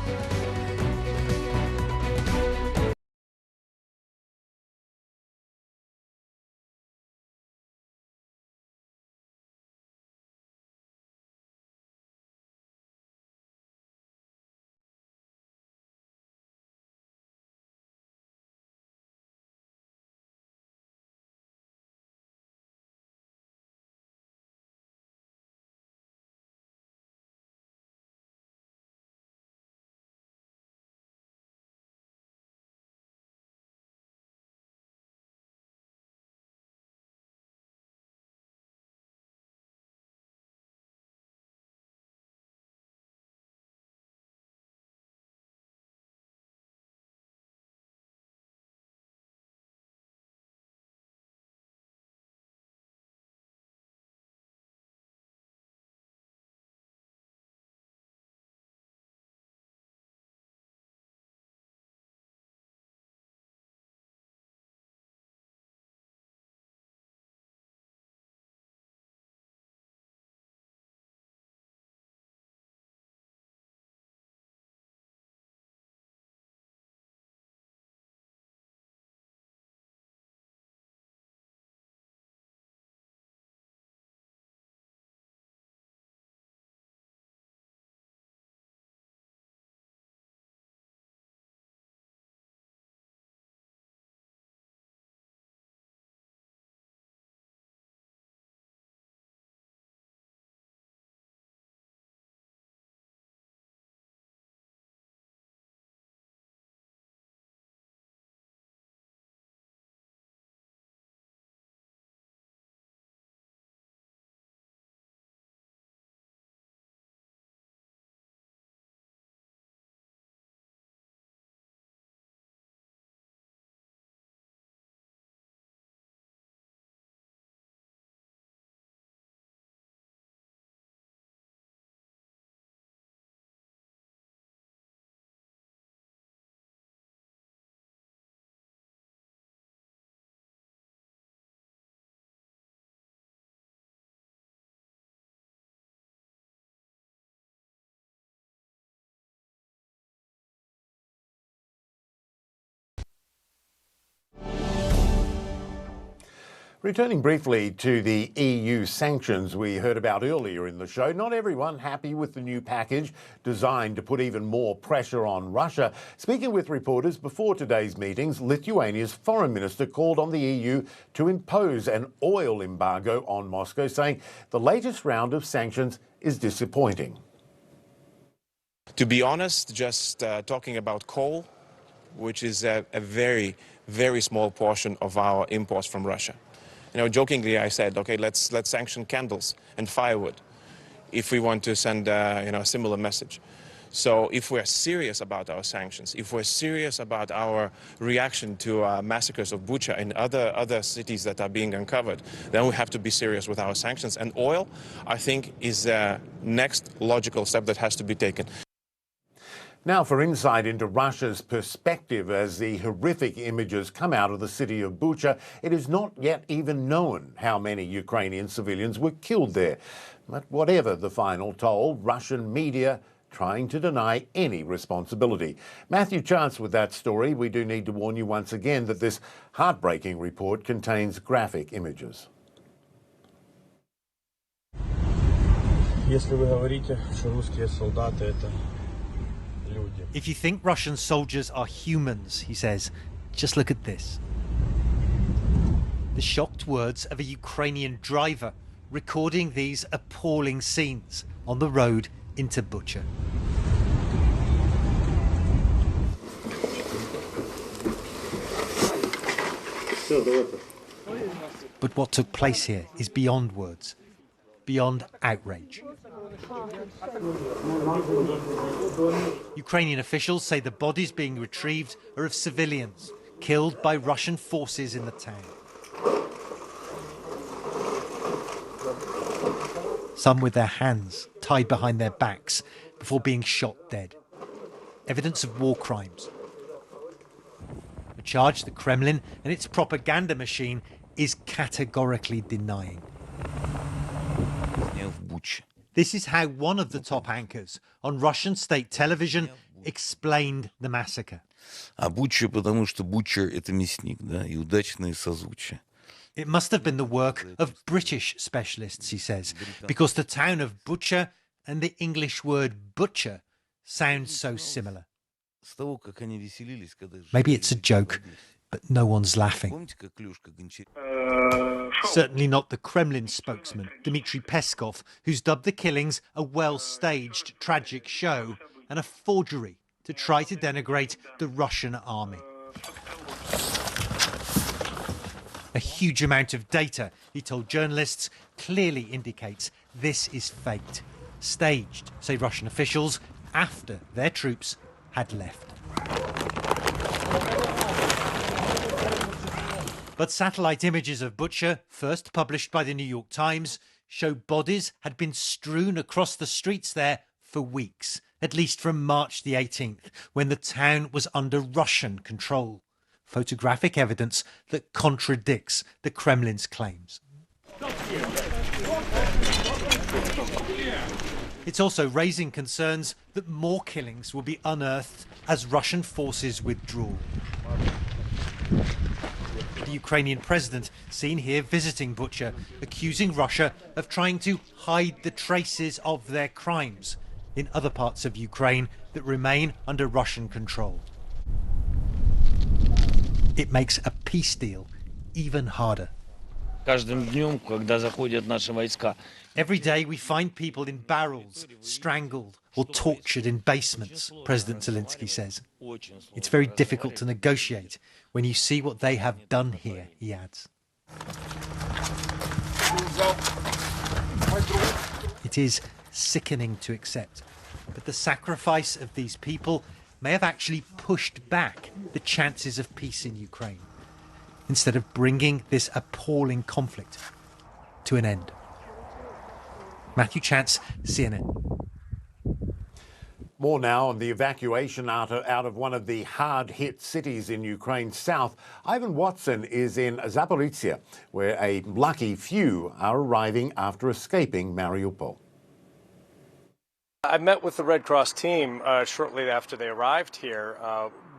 Returning briefly to the EU sanctions we heard about earlier in the show, not everyone happy with the new package designed to put even more pressure on Russia. Speaking with reporters before today's meetings, Lithuania's foreign minister called on the EU to impose an oil embargo on Moscow, saying the latest round of sanctions is disappointing. To be honest, just talking about coal, which is a very, very small portion of our imports from Russia. Jokingly, I said, okay, let's sanction candles and firewood if we want to send a similar message. So if we're serious about our sanctions, if we're serious about our reaction to massacres of Bucha and other cities that are being uncovered, then we have to be serious with our sanctions. And oil, I think, is the next logical step that has to be taken. Now for insight into Russia's perspective as the horrific images come out of the city of Bucha, it is not yet even known how many Ukrainian civilians were killed there. But whatever the final toll, Russian media trying to deny any responsibility. Matthew Chance with that story. We do need to warn you once again that this heartbreaking report contains graphic images. If you think Russian soldiers are humans, he says, just look at this. The shocked words of a Ukrainian driver recording these appalling scenes on the road into Bucha. But what took place here is beyond words, beyond outrage. Ukrainian officials say the bodies being retrieved are of civilians killed by Russian forces in the town. Some with their hands tied behind their backs before being shot dead. Evidence of war crimes. A charge the Kremlin and its propaganda machine is categorically denying. This is how one of the top anchors on Russian state television explained the massacre. It must have been the work of British specialists, he says, because the town of Bucha and the English word butcher sound so similar. Maybe it's a joke, but no one's laughing. Certainly not the Kremlin spokesman, Dmitry Peskov, who's dubbed the killings a well-staged tragic show and a forgery to try to denigrate the Russian army. A huge amount of data, he told journalists, clearly indicates this is faked. Staged, say Russian officials, after their troops had left. But satellite images of Bucha, first published by the New York Times, show bodies had been strewn across the streets there for weeks, at least from March the 18th, when the town was under Russian control. Photographic evidence that contradicts the Kremlin's claims. It's also raising concerns that more killings will be unearthed as Russian forces withdraw. The Ukrainian president, seen here visiting Bucha, accusing Russia of trying to hide the traces of their crimes in other parts of Ukraine that remain under Russian control. It makes a peace deal even harder. Every day we find people in barrels, strangled or tortured in basements, President Zelensky says. It's very difficult to negotiate when you see what they have done here, he adds. It is sickening to accept, but the sacrifice of these people may have actually pushed back the chances of peace in Ukraine, instead of bringing this appalling conflict to an end. Matthew Chance, CNN. More now on the evacuation out of one of the hard-hit cities in Ukraine's south. Ivan Watson is in Zaporizhia, where a lucky few are arriving after escaping Mariupol. I met with the Red Cross team shortly after they arrived here,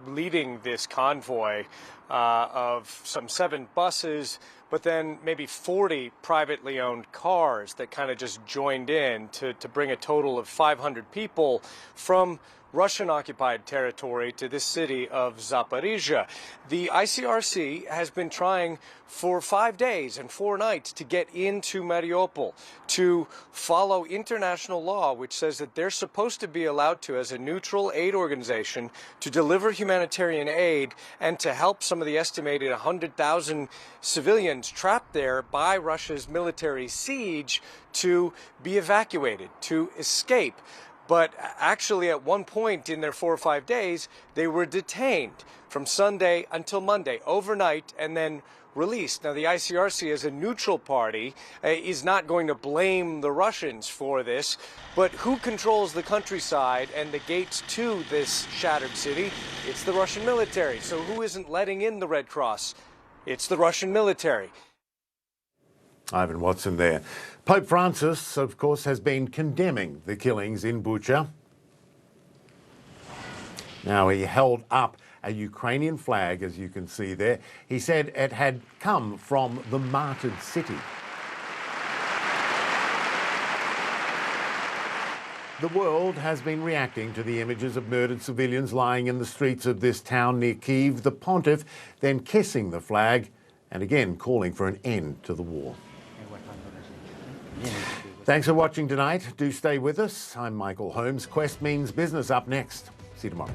leading this convoy of some 7 buses, but then maybe 40 privately owned cars that kind of just joined in to bring a total of 500 people from Russian-occupied territory to this city of Zaporizhia. The ICRC has been trying for 5 days and 4 nights to get into Mariupol, to follow international law, which says that they're supposed to be allowed to, as a neutral aid organization, to deliver humanitarian aid and to help some of the estimated 100,000 civilians trapped there by Russia's military siege to be evacuated, to escape. But actually, at one point in their 4 or 5 days, they were detained from Sunday until Monday, overnight, and then released. Now, the ICRC, as a neutral party, is not going to blame the Russians for this, but who controls the countryside and the gates to this shattered city? It's the Russian military. So who isn't letting in the Red Cross? It's the Russian military. Ivan Watson there. Pope Francis, of course, has been condemning the killings in Bucha. Now, he held up a Ukrainian flag, as you can see there. He said it had come from the martyred city. The world has been reacting to the images of murdered civilians lying in the streets of this town near Kyiv, the pontiff then kissing the flag and again calling for an end to the war. Thanks for watching tonight. Do stay with us. I'm Michael Holmes. Quest Means Business up next. See you tomorrow.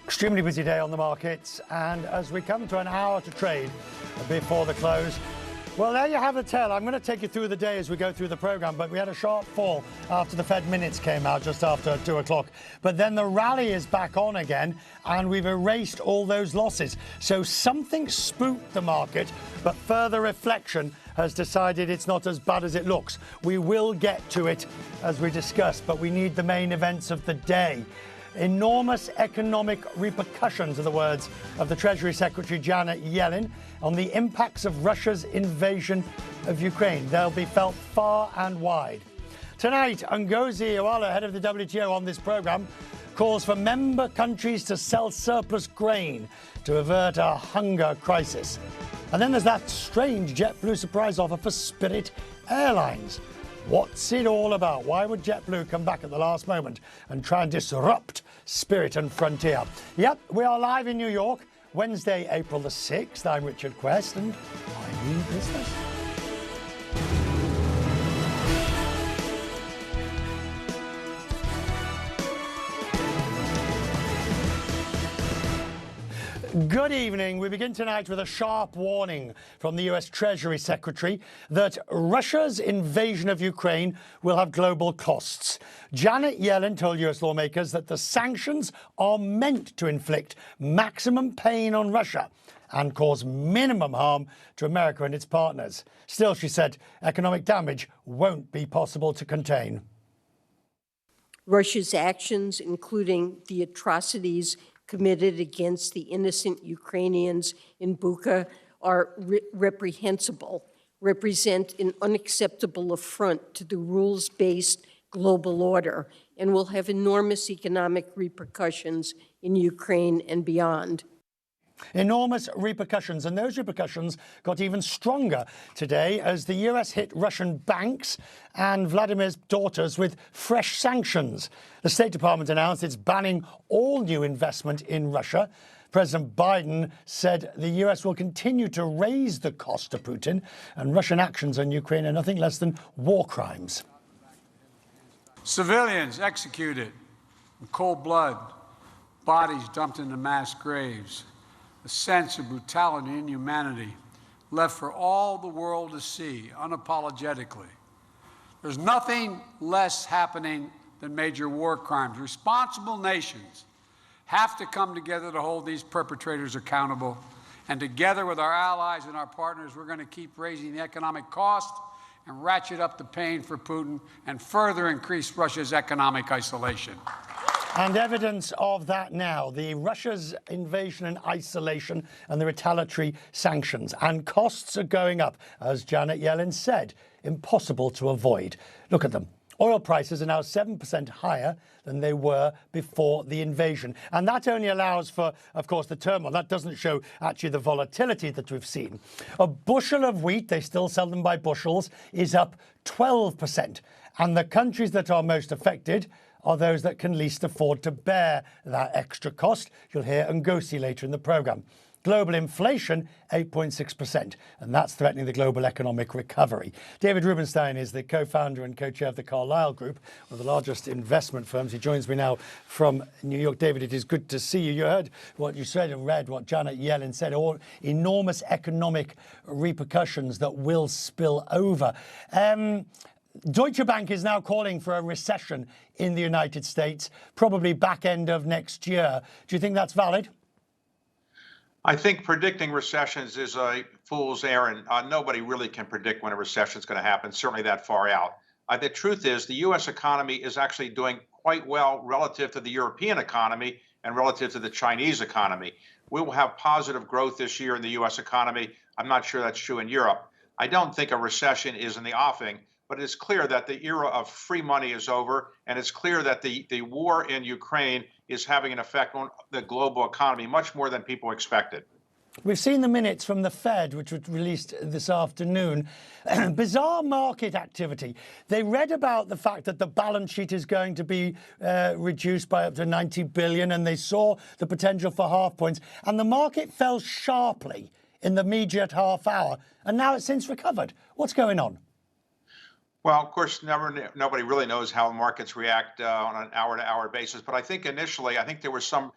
Extremely busy day on the markets, and as we come to an hour to trade before the close, Well, there you have the tale. I'm going to take you through the day as we go through the programme, but we had a sharp fall after the Fed minutes came out just after 2 o'clock. But then the rally is back on again, and we've erased all those losses. So something spooked the market, but further reflection has decided it's not as bad as it looks. We will get to it as we discuss, but we need the main events of the day. Enormous economic repercussions are the words of the Treasury Secretary Janet Yellen on the impacts of Russia's invasion of Ukraine. They'll be felt far and wide. Tonight, Ngozi Iweala, head of the WTO on this programme, calls for member countries to sell surplus grain to avert a hunger crisis. And then there's that strange JetBlue surprise offer for Spirit Airlines. What's it all about? Why would JetBlue come back at the last moment and try and disrupt Spirit and Frontier? Yep, we are live in New York, Wednesday, April the 6th. I'm Richard Quest, and I mean business. Good evening. We begin tonight with a sharp warning from the US Treasury Secretary that Russia's invasion of Ukraine will have global costs. Janet Yellen told US lawmakers that the sanctions are meant to inflict maximum pain on Russia and cause minimum harm to America and its partners. Still, she said, economic damage won't be possible to contain. Russia's actions, including the atrocities committed against the innocent Ukrainians in Bucha, are reprehensible, represent an unacceptable affront to the rules-based global order, and will have enormous economic repercussions in Ukraine and beyond. Enormous repercussions, and those repercussions got even stronger today as the US hit Russian banks and Vladimir's daughters with fresh sanctions. The State Department announced it's banning all new investment in Russia. President Biden said the US will continue to raise the cost to Putin, and Russian actions on Ukraine are nothing less than war crimes. Civilians executed in cold blood, bodies dumped into mass graves. A sense of brutality and inhumanity left for all the world to see unapologetically. There's nothing less happening than major war crimes. Responsible nations have to come together to hold these perpetrators accountable. And together with our allies and our partners, we're going to keep raising the economic cost and ratchet up the pain for Putin and further increase Russia's economic isolation. And evidence of that now, the Russia's invasion and isolation and the retaliatory sanctions. And costs are going up, as Janet Yellen said, impossible to avoid. Look at them. Oil prices are now 7% higher than they were before the invasion. And that only allows for, of course, the turmoil. That doesn't show actually the volatility that we've seen. A bushel of wheat, they still sell them by bushels, is up 12%. And the countries that are most affected are those that can least afford to bear that extra cost. You'll hear Ngozi later in the programme. Global inflation, 8.6%, and that's threatening the global economic recovery. David Rubenstein is the co-founder and co-chair of the Carlyle Group, one of the largest investment firms. He joins me now from New York. David, it is good to see you. You heard what you said and read what Janet Yellen said, all enormous economic repercussions that will spill over. Deutsche Bank is now calling for a recession in the United States, probably back end of next year. Do you think that's valid? I think predicting recessions is a fool's errand. Nobody really can predict when a recession is going to happen, certainly that far out. The truth is the U.S. economy is actually doing quite well relative to the European economy and relative to the Chinese economy. We will have positive growth this year in the U.S. economy. I'm not sure that's true in Europe. I don't think a recession is in the offing. But it's clear that the era of free money is over, and it's clear that the war in Ukraine is having an effect on the global economy much more than people expected. We've seen the minutes from the Fed, which was released this afternoon. Bizarre market activity. They read about the fact that the balance sheet is going to be reduced by up to 90 billion, and they saw the potential for half points. And the market fell sharply in the immediate half hour, and now it's since recovered. What's going on? Well, of course, nobody really knows how markets react on an hour-to-hour basis. But I think initially, there was some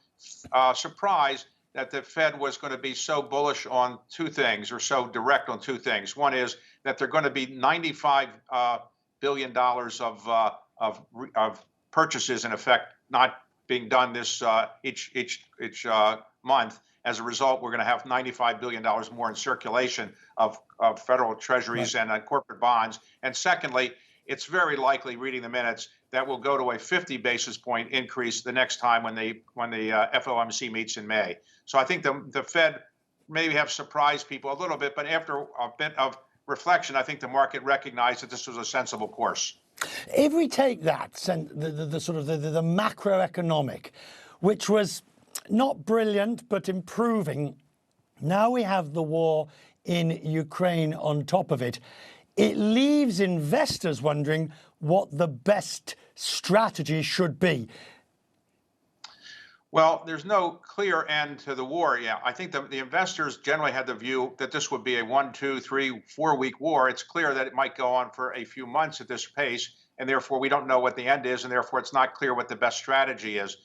surprise that the Fed was going to be so bullish on two things, or so direct on two things. One is that they're going to be $95 billion of purchases, in effect, not being done this each month. As a result, we're going to have $95 billion more in circulation of federal treasuries and corporate bonds. And secondly, it's very likely, reading the minutes, that will go to a 50 basis point increase the next time when the FOMC meets in May. So I think the Fed maybe have surprised people a little bit, but after a bit of reflection, I think the market recognized that this was a sensible course. If we take that, the sort of the macroeconomic, which was not brilliant but improving, now we have the war in Ukraine on top of it. It leaves investors wondering what the best strategy should be. Well, there's no clear end to the war. Yeah, I think the investors generally had the view that this would be a 1, 2, 3, 4-week war. It's clear that it might go on for a few months at this pace, and therefore we don't know what the end is, and therefore it's not clear what the best strategy is.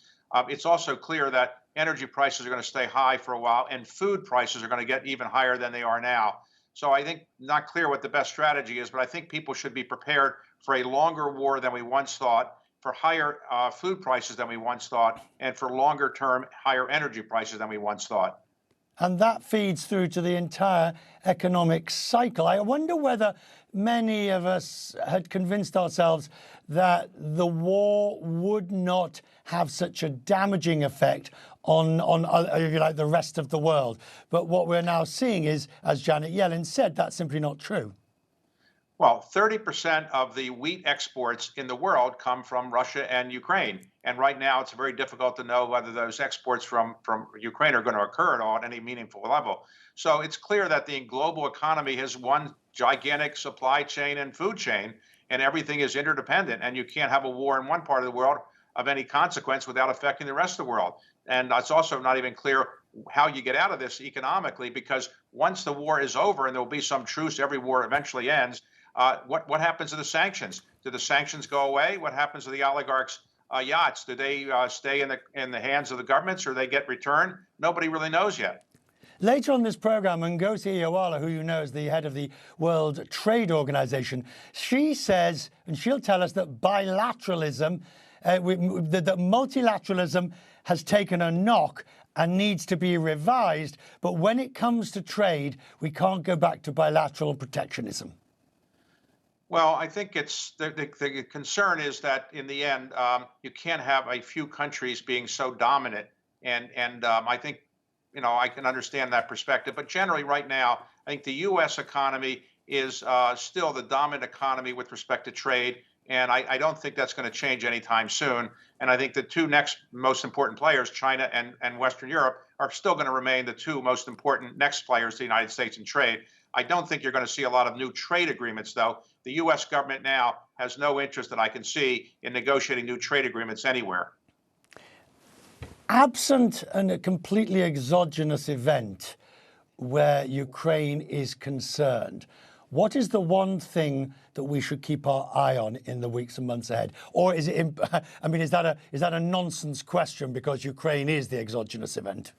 It's also clear that energy prices are going to stay high for a while, and food prices are going to get even higher than they are now. So I think not clear what the best strategy is, but I think people should be prepared for a longer war than we once thought, for higher food prices than we once thought, and for longer term higher energy prices than we once thought. And that feeds through to the entire economic cycle. I wonder whether many of us had convinced ourselves that the war would not have such a damaging effect on if you like, the rest of the world. But what we're now seeing is, as Janet Yellen said, that's simply not true. Well, 30% of the wheat exports in the world come from Russia and Ukraine. And right now, it's very difficult to know whether those exports from Ukraine are going to occur at all at any meaningful level. So it's clear that the global economy has one gigantic supply chain and food chain, and everything is interdependent. And you can't have a war in one part of the world of any consequence without affecting the rest of the world. And it's also not even clear how you get out of this economically, because once the war is over, and there will be some truce, every war eventually ends, what happens to the sanctions? Do the sanctions go away? What happens to the oligarchs' yachts? Do they stay in the hands of the governments, or they get returned? Nobody really knows yet. Later on this program, Ngozi Iweala, who you know is the head of the World Trade Organization, she says, and she'll tell us that bilateralism, that multilateralism has taken a knock and needs to be revised. But when it comes to trade, we can't go back to bilateral protectionism. Well, I think it's the concern is that in the end, you can't have a few countries being so dominant. And I think, I can understand that perspective. But generally right now, I think the U.S. economy is still the dominant economy with respect to trade. And I don't think that's going to change anytime soon. And I think the two next most important players, China and Western Europe, are still going to remain the two most important next players to the United States in trade. I don't think you're going to see a lot of new trade agreements, though. The U.S. government now has no interest that I can see in negotiating new trade agreements anywhere. Absent a completely exogenous event where Ukraine is concerned, what is the one thing that we should keep our eye on in the weeks and months ahead? Or is it, is that a nonsense question because Ukraine is the exogenous event?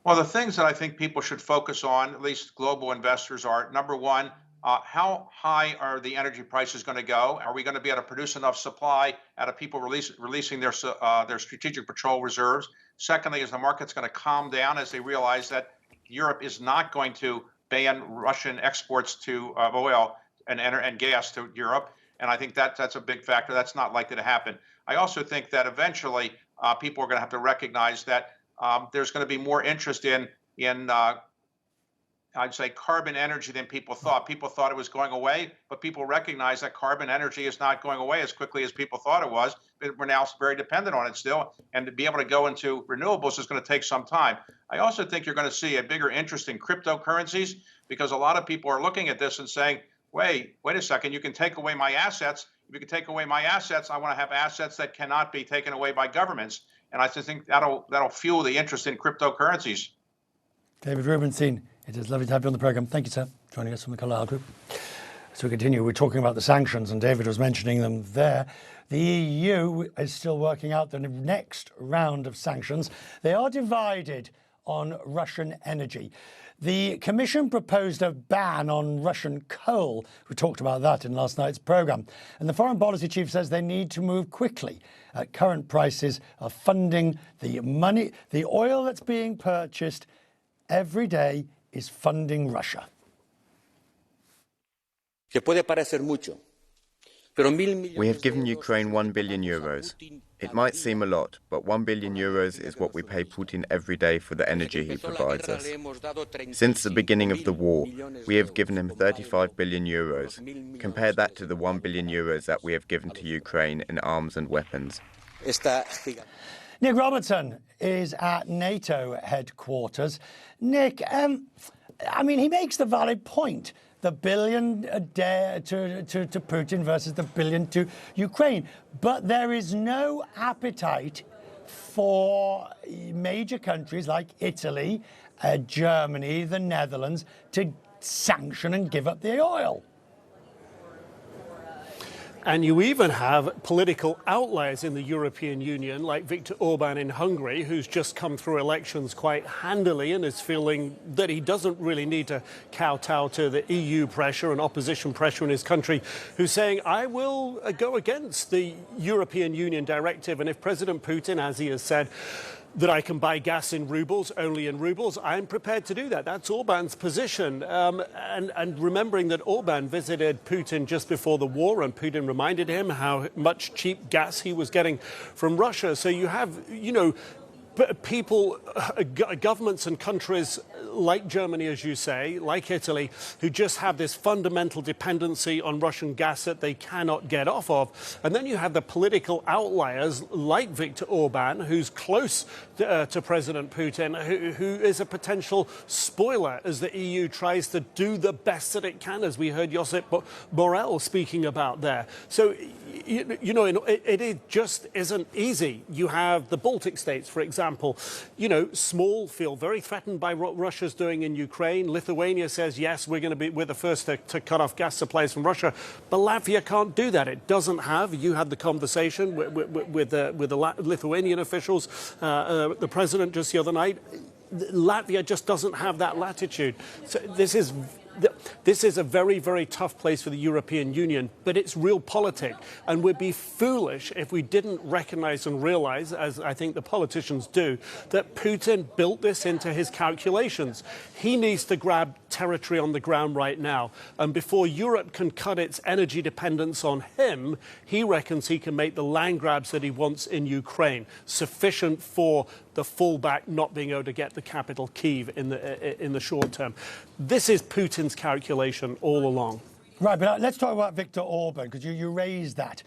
Well, the things that I think people should focus on, at least global investors, are, number one, how high are the energy prices going to go? Are we going to be able to produce enough supply out of people releasing their strategic petrol reserves? Secondly, is the market's going to calm down as they realize that Europe is not going to ban Russian exports of oil and gas to Europe? And I think that's a big factor. That's not likely to happen. I also think that eventually people are going to have to recognize that there's going to be more interest in I'd say carbon energy than people thought. People thought it was going away, but people recognize that carbon energy is not going away as quickly as people thought it was. We're now very dependent on it still, and to be able to go into renewables is going to take some time. I also think you're going to see a bigger interest in cryptocurrencies, because a lot of people are looking at this and saying, wait a second, you can take away my assets. If you can take away my assets, I want to have assets that cannot be taken away by governments. And I just think that'll fuel the interest in cryptocurrencies. David Rubenstein, it is lovely to have you on the program. Thank you, sir, joining us from the Carlyle Group. So we continue. We're talking about the sanctions, and David was mentioning them there. The EU is still working out the next round of sanctions. They are divided on Russian energy. The Commission proposed a ban on Russian coal. We talked about that in last night's programme. And the Foreign Policy Chief says they need to move quickly. At current prices are funding the oil that's being purchased every day is funding Russia. We have given Ukraine 1 billion euros. It might seem a lot, but 1 billion euros is what we pay Putin every day for the energy he provides us. Since the beginning of the war, we have given him 35 billion euros. Compare that to the 1 billion euros that we have given to Ukraine in arms and weapons. Nick Robertson is at NATO headquarters. Nick, I mean, he makes the valid point. The billion a day to Putin versus the billion to Ukraine. But there is no appetite for major countries like Italy, Germany, the Netherlands to sanction and give up the oil. And you even have political outliers in the European Union, like Viktor Orban in Hungary, who's just come through elections quite handily and is feeling that he doesn't really need to kowtow to the EU pressure and opposition pressure in his country, who's saying, I will go against the European Union directive. And if President Putin, as he has said, that I can buy gas in rubles, only in rubles, I'm prepared to do that. That's Orban's position. And remembering that Orban visited Putin just before the war, and Putin reminded him how much cheap gas he was getting from Russia. So you have, you know, people, governments and countries like Germany, as you say, like Italy, who just have this fundamental dependency on Russian gas that they cannot get off of. And then you have the political outliers like Viktor Orban, who's close to President Putin, who is a potential spoiler as the EU tries to do the best that it can, as we heard Josep Borrell speaking about there. So, you know, it just isn't easy. You have the Baltic states, for example, you know, small, feel very threatened by what Russia's doing in Ukraine. Lithuania says, yes, we're the first to cut off gas supplies from Russia. But Latvia can't do that. It doesn't have. You had the conversation with the Lithuanian officials, the president just the other night. Latvia just doesn't have that latitude. So this is a very, very tough place for the European Union, but it's realpolitik. And we'd be foolish if we didn't recognize and realize, as I think the politicians do, that Putin built this into his calculations. He needs to grab territory on the ground right now. And before Europe can cut its energy dependence on him, he reckons he can make the land grabs that he wants in Ukraine, sufficient for the fallback not being able to get the capital Kyiv in the short term. This is Putin's calculation all along. Right, but let's talk about Viktor Orban, because you raised that.